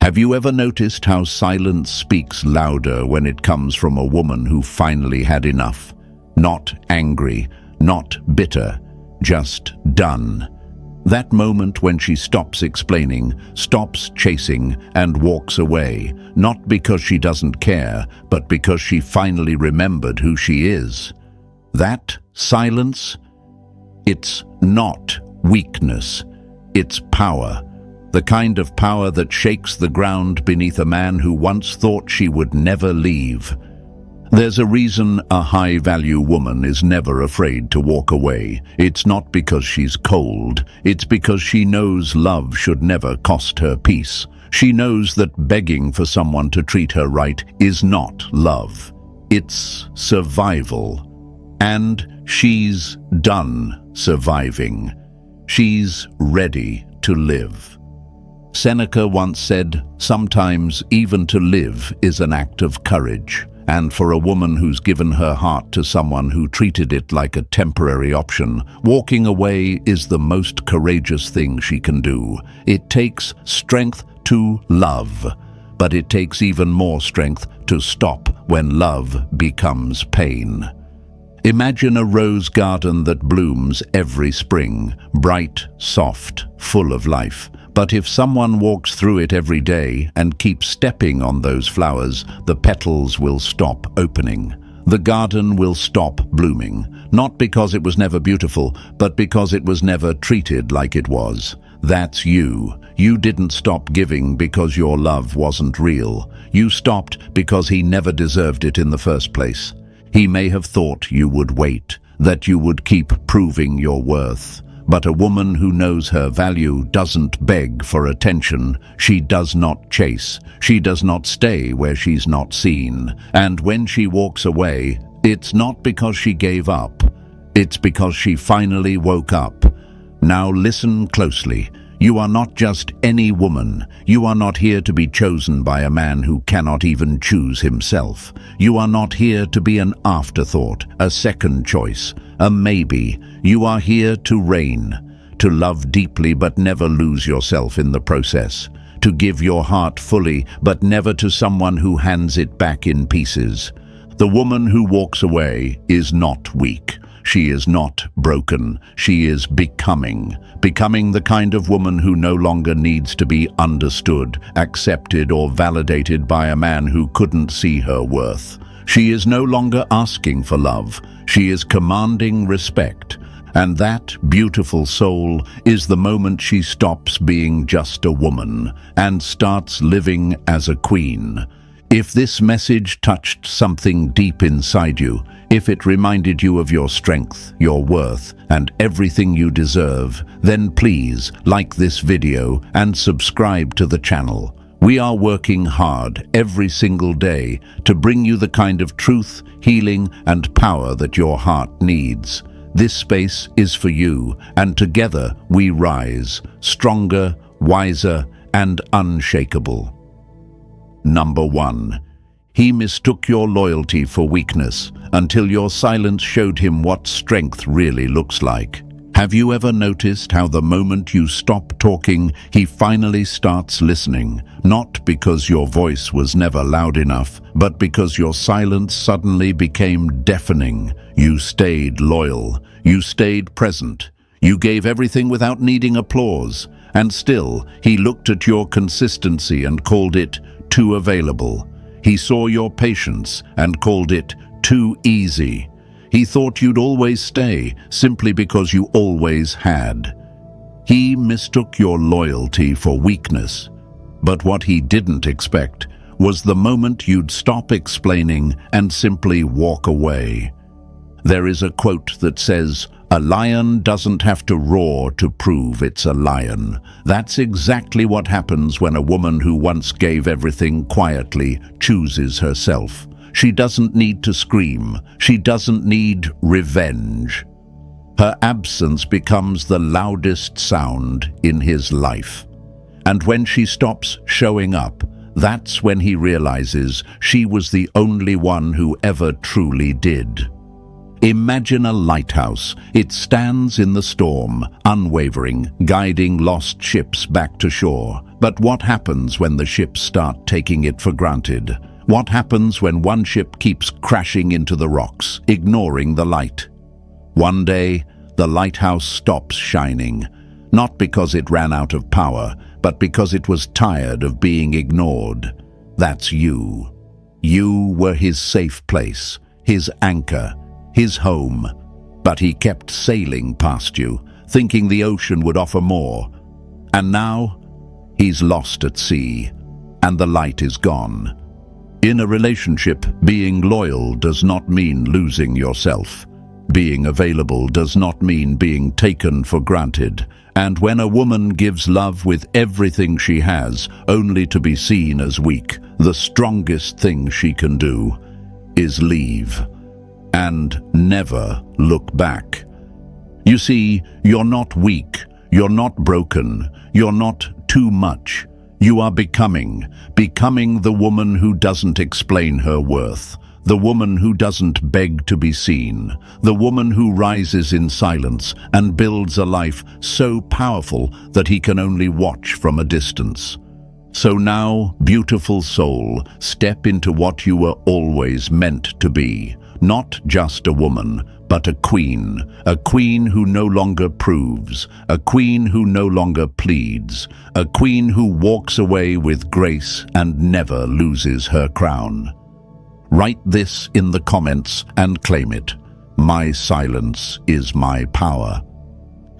Have you ever noticed how silence speaks louder when it comes from a woman who finally had enough? Not angry, not bitter, just done. That moment when she stops explaining, stops chasing, and walks away, not because she doesn't care, but because she finally remembered who she is. That silence, it's not weakness, it's power. The kind of power that shakes the ground beneath a man who once thought she would never leave. There's a reason a high-value woman is never afraid to walk away. It's not because she's cold. It's because she knows love should never cost her peace. She knows that begging for someone to treat her right is not love. It's survival. And she's done surviving. She's ready to live. Seneca once said, "Sometimes even to live is an act of courage." And for a woman who's given her heart to someone who treated it like a temporary option, walking away is the most courageous thing she can do. It takes strength to love, but it takes even more strength to stop when love becomes pain. Imagine a rose garden that blooms every spring, bright, soft, full of life. But if someone walks through it every day and keeps stepping on those flowers, the petals will stop opening. The garden will stop blooming, not because it was never beautiful, but because it was never treated like it was. That's you. You didn't stop giving because your love wasn't real. You stopped because he never deserved it in the first place. He may have thought you would wait, that you would keep proving your worth. But a woman who knows her value doesn't beg for attention. She does not chase. She does not stay where she's not seen. And when she walks away, it's not because she gave up. It's because she finally woke up. Now listen closely. You are not just any woman. You are not here to be chosen by a man who cannot even choose himself. You are not here to be an afterthought, a second choice, a maybe. You are here to reign, to love deeply but never lose yourself in the process, to give your heart fully but never to someone who hands it back in pieces. The woman who walks away is not weak. She is not broken. She is becoming the kind of woman who no longer needs to be understood, accepted, or validated by a man who couldn't see her worth. She is no longer asking for love. She is commanding respect. And that beautiful soul is the moment she stops being just a woman and starts living as a queen. If this message touched something deep inside you, if it reminded you of your strength, your worth, and everything you deserve, then please like this video and subscribe to the channel. We are working hard every single day to bring you the kind of truth, healing, and power that your heart needs. This space is for you, and together we rise, stronger, wiser, and unshakable. Number 1. He mistook your loyalty for weakness until your silence showed him what strength really looks like. Have you ever noticed how the moment you stop talking, he finally starts listening? Not because your voice was never loud enough, but because your silence suddenly became deafening. You stayed loyal. You stayed present. You gave everything without needing applause. And still, he looked at your consistency and called it too available. He saw your patience and called it too easy. He thought you'd always stay simply because you always had. He mistook your loyalty for weakness. But what he didn't expect was the moment you'd stop explaining and simply walk away. There is a quote that says, "A lion doesn't have to roar to prove it's a lion." That's exactly what happens when a woman who once gave everything quietly chooses herself. She doesn't need to scream. She doesn't need revenge. Her absence becomes the loudest sound in his life. And when she stops showing up, that's when he realizes she was the only one who ever truly did. Imagine a lighthouse. It stands in the storm, unwavering, guiding lost ships back to shore. But what happens when the ships start taking it for granted? What happens when one ship keeps crashing into the rocks, ignoring the light? One day, the lighthouse stops shining, not because it ran out of power, but because it was tired of being ignored. That's you. You were his safe place, his anchor, his home. But he kept sailing past you, thinking the ocean would offer more. And now, he's lost at sea, and the light is gone. In a relationship, being loyal does not mean losing yourself. Being available does not mean being taken for granted. And when a woman gives love with everything she has, only to be seen as weak, the strongest thing she can do is leave. And never look back. You see, you're not weak, you're not broken, you're not too much. You are becoming the woman who doesn't explain her worth, the woman who doesn't beg to be seen, the woman who rises in silence and builds a life so powerful that he can only watch from a distance. So now, beautiful soul, step into what you were always meant to be. Not just a woman, but a queen who no longer proves, a queen who no longer pleads, a queen who walks away with grace and never loses her crown. Write this in the comments and claim it. My silence is my power.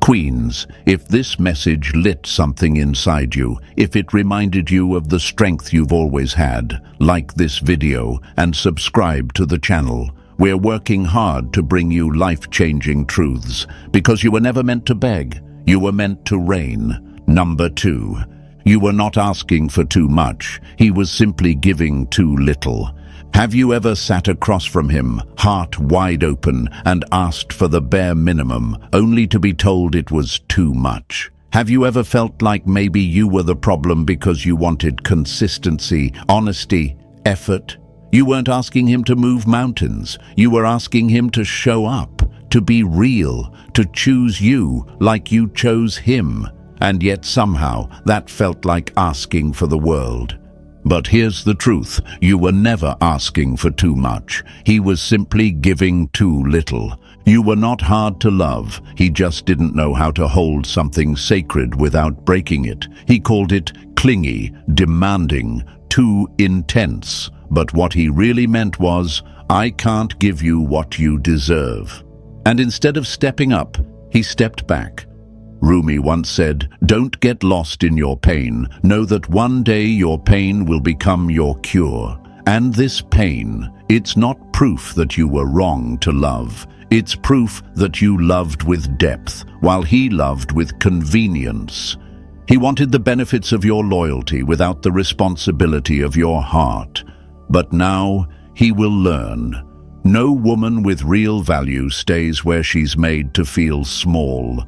Queens, if this message lit something inside you, if it reminded you of the strength you've always had, like this video and subscribe to the channel. We're working hard to bring you life-changing truths, because you were never meant to beg, you were meant to reign. Number 2, you were not asking for too much, he was simply giving too little. Have you ever sat across from him, heart wide open, and asked for the bare minimum, only to be told it was too much? Have you ever felt like maybe you were the problem because you wanted consistency, honesty, effort? You weren't asking him to move mountains. You were asking him to show up, to be real, to choose you like you chose him. And yet somehow that felt like asking for the world. But here's the truth, you were never asking for too much. He was simply giving too little. You were not hard to love. He just didn't know how to hold something sacred without breaking it. He called it clingy, demanding, too intense. But what he really meant was, I can't give you what you deserve. And instead of stepping up, he stepped back. Rumi once said, don't get lost in your pain. Know that one day your pain will become your cure. And this pain, it's not proof that you were wrong to love. It's proof that you loved with depth, while he loved with convenience. He wanted the benefits of your loyalty without the responsibility of your heart. But now he will learn. No woman with real value stays where she's made to feel small.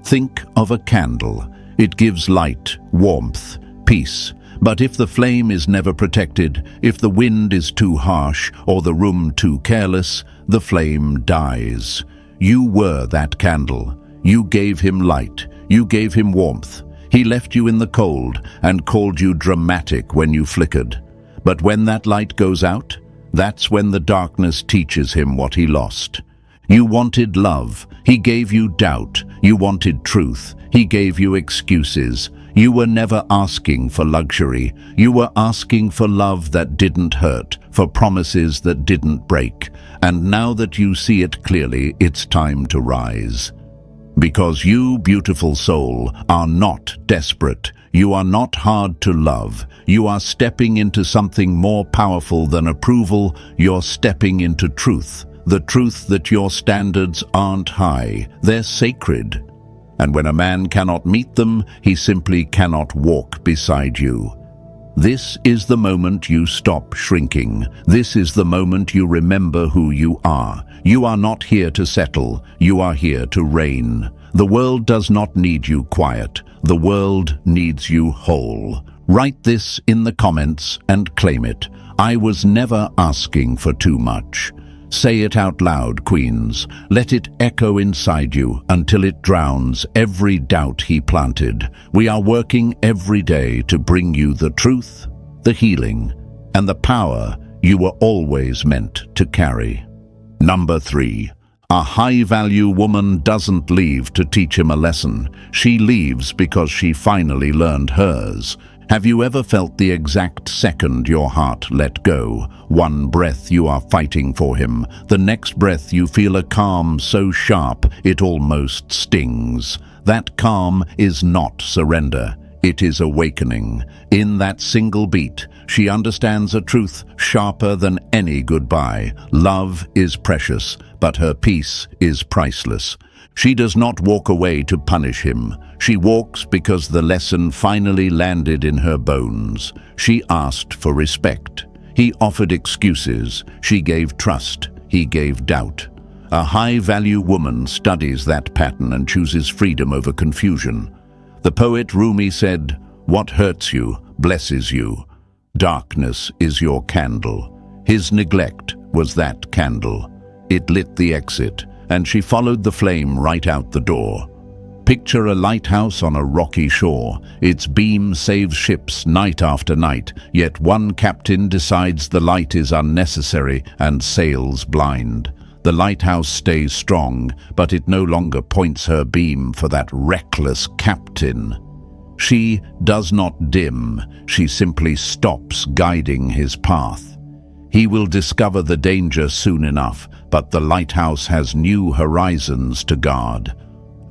Think of a candle. It gives light, warmth, peace. But if the flame is never protected, if the wind is too harsh or the room too careless, the flame dies. You were that candle. You gave him light. You gave him warmth. He left you in the cold and called you dramatic when you flickered. But when that light goes out, that's when the darkness teaches him what he lost. You wanted love. He gave you doubt. You wanted truth. He gave you excuses. You were never asking for luxury. You were asking for love that didn't hurt, for promises that didn't break. And now that you see it clearly, it's time to rise. Because you, beautiful soul, are not desperate. You are not hard to love. You are stepping into something more powerful than approval. You're stepping into truth. The truth that your standards aren't high. They're sacred. And when a man cannot meet them, he simply cannot walk beside you. This is the moment you stop shrinking. This is the moment you remember who you are. You are not here to settle. You are here to reign. The world does not need you quiet. The world needs you whole. Write this in the comments and claim it. I was never asking for too much. Say it out loud, queens. Let it echo inside you until it drowns every doubt he planted. We are working every day to bring you the truth, the healing, and the power you were always meant to carry. Number 3. A high-value woman doesn't leave to teach him a lesson. She leaves because she finally learned hers. Have you ever felt the exact second your heart let go? One breath you are fighting for him. The next breath you feel a calm so sharp it almost stings. That calm is not surrender. It is awakening. In that single beat, she understands a truth sharper than any goodbye. Love is precious, but her peace is priceless. She does not walk away to punish him. She walks because the lesson finally landed in her bones. She asked for respect. He offered excuses. She gave trust. He gave doubt. A high-value woman studies that pattern and chooses freedom over confusion. The poet Rumi said, "What hurts you blesses you. Darkness is your candle." His neglect was that candle. It lit the exit, and she followed the flame right out the door. Picture a lighthouse on a rocky shore. Its beam saves ships night after night, yet one captain decides the light is unnecessary and sails blind. The lighthouse stays strong, but it no longer points her beam for that reckless captain. She does not dim, she simply stops guiding his path. He will discover the danger soon enough, but the lighthouse has new horizons to guard.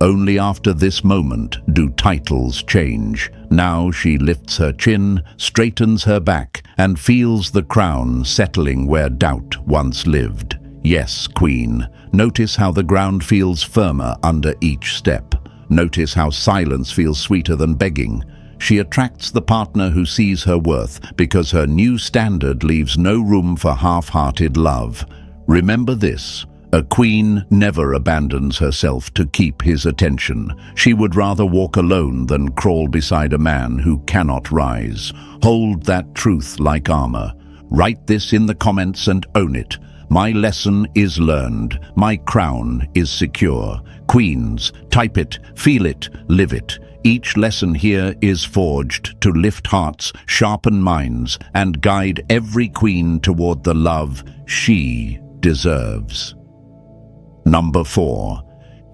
Only after this moment do titles change. Now she lifts her chin, straightens her back, and feels the crown settling where doubt once lived. Yes, queen, notice how the ground feels firmer under each step. Notice how silence feels sweeter than begging. She attracts the partner who sees her worth because her new standard leaves no room for half-hearted love. Remember this, a queen never abandons herself to keep his attention. She would rather walk alone than crawl beside a man who cannot rise. Hold that truth like armor. Write this in the comments and own it. My lesson is learned. My crown is secure. Queens, type it, feel it, live it. Each lesson here is forged to lift hearts, sharpen minds, and guide every queen toward the love she deserves. Number 4.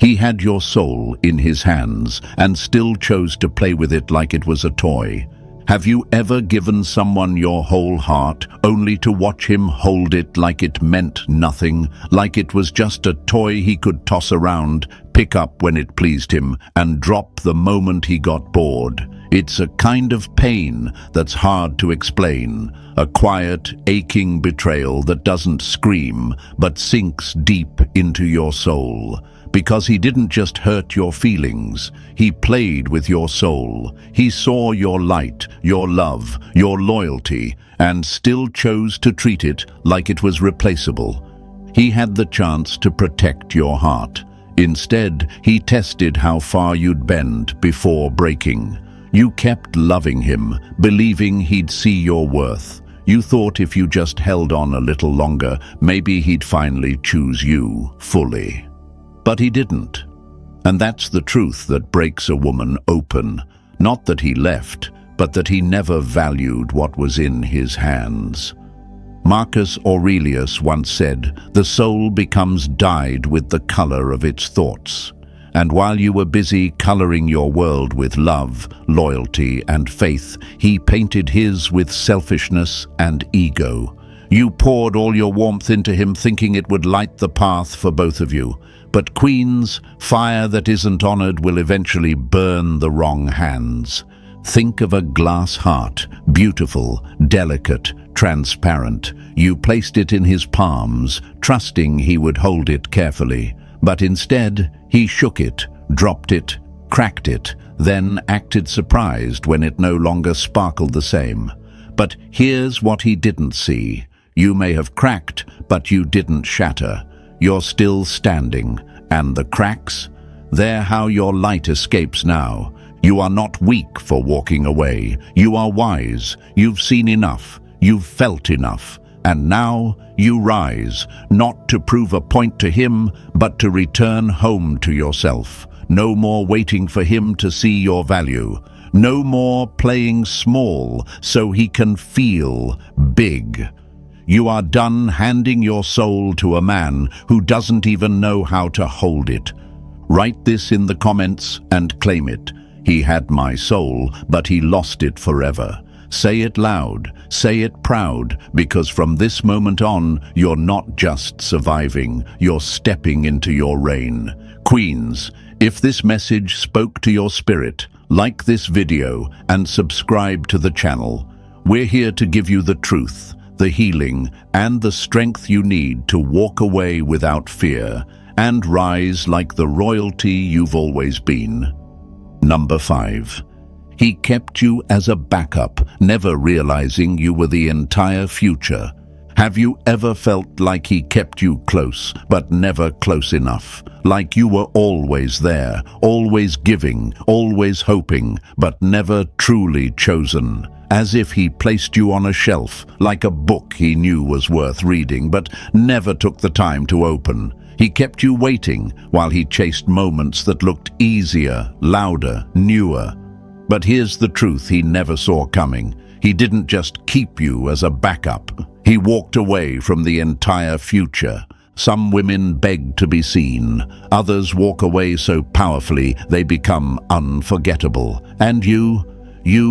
He had your soul in his hands and still chose to play with it like it was a toy. Have you ever given someone your whole heart only to watch him hold it like it meant nothing, like it was just a toy he could toss around, pick up when it pleased him, and drop the moment he got bored? It's a kind of pain that's hard to explain, a quiet, aching betrayal that doesn't scream but sinks deep into your soul. Because he didn't just hurt your feelings, he played with your soul. He saw your light, your love, your loyalty, and still chose to treat it like it was replaceable. He had the chance to protect your heart. Instead, he tested how far you'd bend before breaking. You kept loving him, believing he'd see your worth. You thought if you just held on a little longer, maybe he'd finally choose you fully. But he didn't. And that's the truth that breaks a woman open. Not that he left, but that he never valued what was in his hands. Marcus Aurelius once said, "The soul becomes dyed with the color of its thoughts." And while you were busy coloring your world with love, loyalty, and faith, he painted his with selfishness and ego. You poured all your warmth into him thinking it would light the path for both of you. But queens, fire that isn't honored will eventually burn the wrong hands. Think of a glass heart, beautiful, delicate, transparent. You placed it in his palms, trusting he would hold it carefully. But instead, he shook it, dropped it, cracked it, then acted surprised when it no longer sparkled the same. But here's what he didn't see. You may have cracked, but you didn't shatter. You're still standing, and the cracks? They're how your light escapes now. You are not weak for walking away. You are wise. You've seen enough. You've felt enough. And now you rise, not to prove a point to him, but to return home to yourself. No more waiting for him to see your value. No more playing small so he can feel big. You are done handing your soul to a man who doesn't even know how to hold it. Write this in the comments and claim it. He had my soul, but he lost it forever. Say it loud, say it proud, because from this moment on, you're not just surviving, you're stepping into your reign. Queens, if this message spoke to your spirit, like this video and subscribe to the channel. We're here to give you the truth, the healing, and the strength you need to walk away without fear and rise like the royalty you've always been. Number 5. He kept you as a backup, never realizing you were the entire future. Have you ever felt like he kept you close, but never close enough? Like you were always there, always giving, always hoping, but never truly chosen. As if he placed you on a shelf, like a book he knew was worth reading, but never took the time to open. He kept you waiting while he chased moments that looked easier, louder, newer. But here's the truth he never saw coming. He didn't just keep you as a backup. He walked away from the entire future. Some women beg to be seen. Others walk away so powerfully they become unforgettable. And you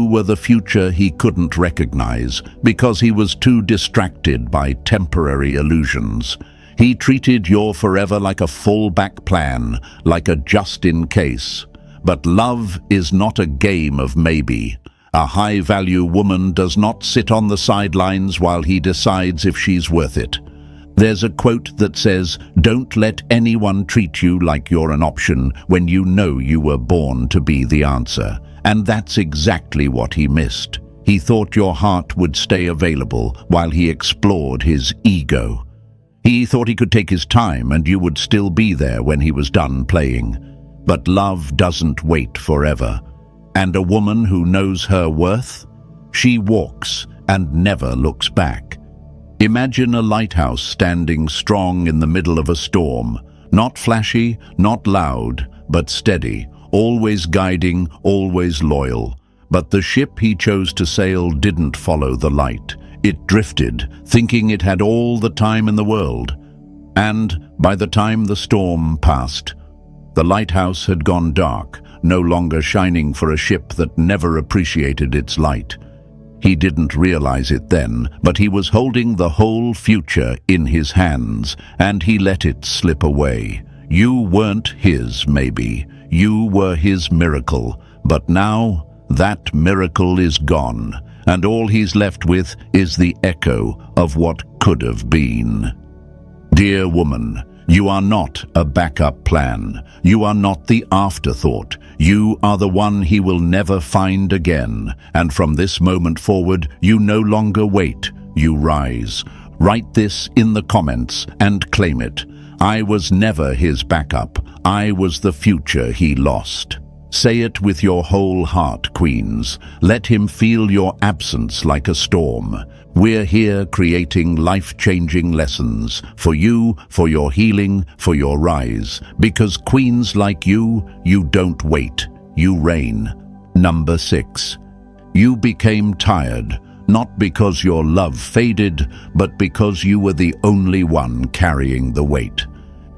were the future he couldn't recognize because he was too distracted by temporary illusions. He treated your forever like a fallback plan, like a just-in-case. But love is not a game of maybe. A high-value woman does not sit on the sidelines while he decides if she's worth it. There's a quote that says, "Don't let anyone treat you like you're an option when you know you were born to be the answer." And that's exactly what he missed. He thought your heart would stay available while he explored his ego. He thought he could take his time and you would still be there when he was done playing. But love doesn't wait forever. And a woman who knows her worth? She walks and never looks back. Imagine a lighthouse standing strong in the middle of a storm. Not flashy, not loud, but steady, always guiding, always loyal. But the ship he chose to sail didn't follow the light. It drifted, thinking it had all the time in the world. And by the time the storm passed, the lighthouse had gone dark, no longer shining for a ship that never appreciated its light. He didn't realize it then, but he was holding the whole future in his hands, and he let it slip away. You weren't his, maybe. You were his miracle. But now, that miracle is gone, and all he's left with is the echo of what could have been. Dear woman, you are not a backup plan. You are not the afterthought. You are the one he will never find again. And from this moment forward, you no longer wait, you rise. Write this in the comments and claim it. I was never his backup. I was the future he lost. Say it with your whole heart, queens. Let him feel your absence like a storm. We're here creating life-changing lessons for you, for your healing, for your rise. Because queens like you don't wait, you reign. Number 6. You became tired, not because your love faded, but because you were the only one carrying the weight.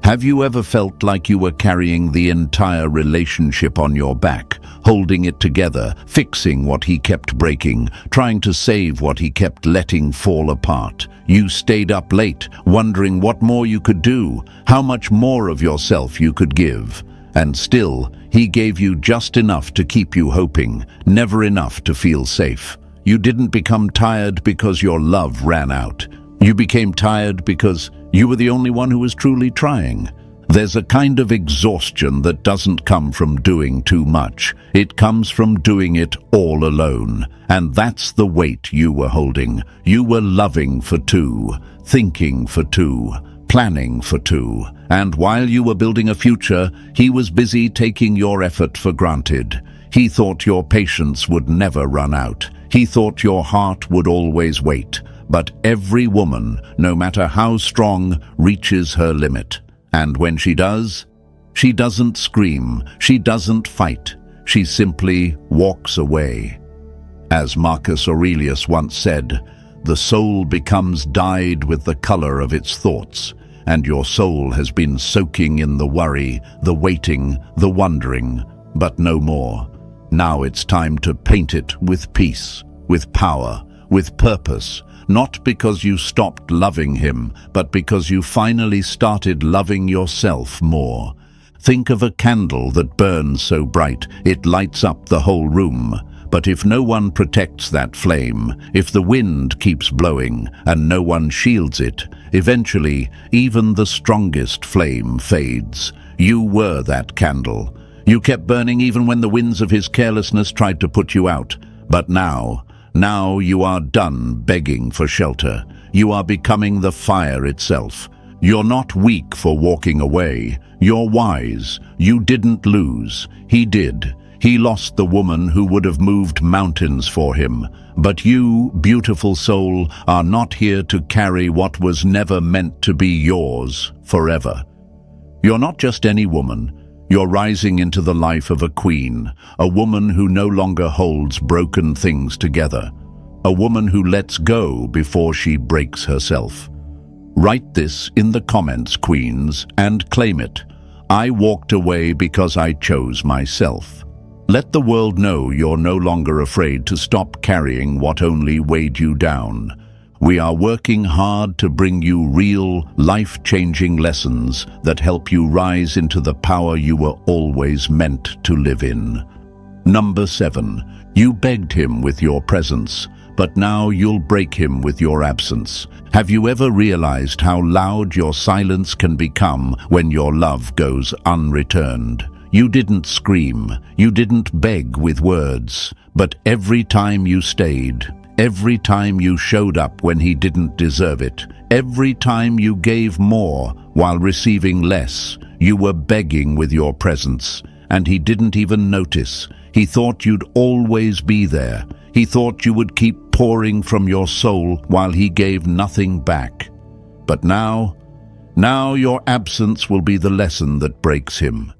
Have you ever felt like you were carrying the entire relationship on your back, holding it together, fixing what he kept breaking, trying to save what he kept letting fall apart? You stayed up late, wondering what more you could do, how much more of yourself you could give. And still, he gave you just enough to keep you hoping, never enough to feel safe. You didn't become tired because your love ran out. You became tired because you were the only one who was truly trying. There's a kind of exhaustion that doesn't come from doing too much. It comes from doing it all alone. And that's the weight you were holding. You were loving for two, thinking for two, planning for two. And while you were building a future, he was busy taking your effort for granted. He thought your patience would never run out. He thought your heart would always wait. But every woman, no matter how strong, reaches her limit. And when she does, she doesn't scream, she doesn't fight, she simply walks away. As Marcus Aurelius once said, the soul becomes dyed with the color of its thoughts, and your soul has been soaking in the worry, the waiting, the wondering, but no more. Now it's time to paint it with peace, with power, with purpose, not because you stopped loving him, but because you finally started loving yourself more. Think of a candle that burns so bright it lights up the whole room. But if no one protects that flame, if the wind keeps blowing and no one shields it, eventually even the strongest flame fades. You were that candle. You kept burning even when the winds of his carelessness tried to put you out. But now you are done begging for shelter. You are becoming the fire itself. You're not weak for walking away. You're wise. You didn't lose. He did. He lost the woman who would have moved mountains for him. But you, beautiful soul, are not here to carry what was never meant to be yours forever. You're not just any woman. You're rising into the life of a queen, a woman who no longer holds broken things together, a woman who lets go before she breaks herself. Write this in the comments, queens, and claim it. I walked away because I chose myself. Let the world know you're no longer afraid to stop carrying what only weighed you down. We are working hard to bring you real, life-changing lessons that help you rise into the power you were always meant to live in. Number 7. You begged him with your presence, but now you'll break him with your absence. Have you ever realized how loud your silence can become when your love goes unreturned? You didn't scream, you didn't beg with words, but every time you stayed, every time you showed up when he didn't deserve it, every time you gave more while receiving less, you were begging with your presence, and he didn't even notice. He thought you'd always be there. He thought you would keep pouring from your soul while he gave nothing back. But now your absence will be the lesson that breaks him.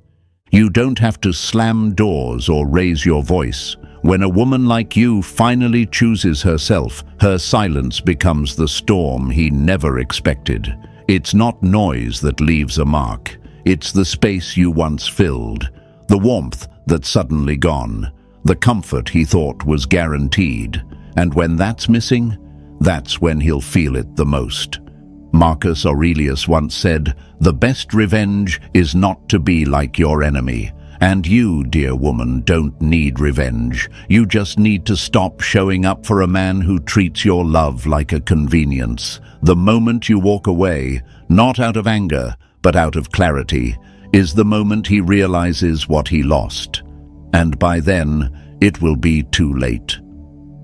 You don't have to slam doors or raise your voice. When a woman like you finally chooses herself, her silence becomes the storm he never expected. It's not noise that leaves a mark. It's the space you once filled, the warmth that's suddenly gone, the comfort he thought was guaranteed. And when that's missing, that's when he'll feel it the most. Marcus Aurelius once said, "The best revenge is not to be like your enemy." And you, dear woman, don't need revenge. You just need to stop showing up for a man who treats your love like a convenience. The moment you walk away, not out of anger, but out of clarity, is the moment he realizes what he lost. And by then, it will be too late.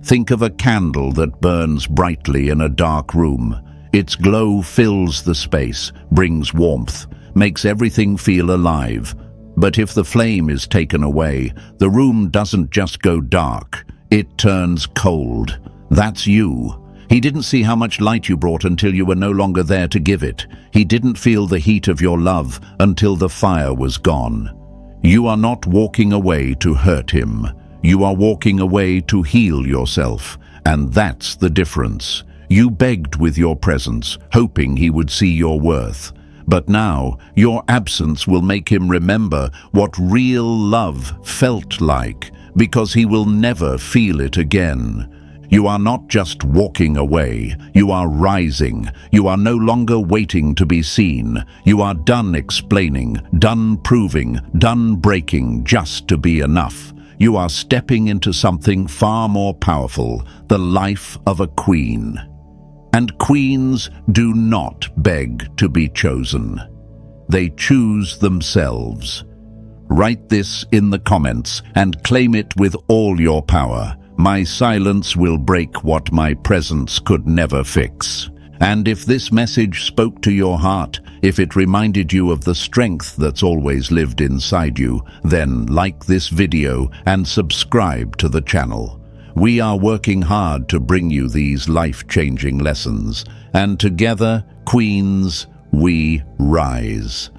Think of a candle that burns brightly in a dark room. Its glow fills the space, brings warmth, makes everything feel alive. But if the flame is taken away, the room doesn't just go dark, it turns cold. That's you. He didn't see how much light you brought until you were no longer there to give it. He didn't feel the heat of your love until the fire was gone. You are not walking away to hurt him. You are walking away to heal yourself, and that's the difference. You begged with your presence, hoping he would see your worth. But now, your absence will make him remember what real love felt like, because he will never feel it again. You are not just walking away, you are rising. You are no longer waiting to be seen. You are done explaining, done proving, done breaking just to be enough. You are stepping into something far more powerful, the life of a queen. And queens do not beg to be chosen. They choose themselves. Write this in the comments and claim it with all your power. My silence will break what my presence could never fix. And if this message spoke to your heart, if it reminded you of the strength that's always lived inside you, then like this video and subscribe to the channel. We are working hard to bring you these life-changing lessons, and together, Queens, we rise.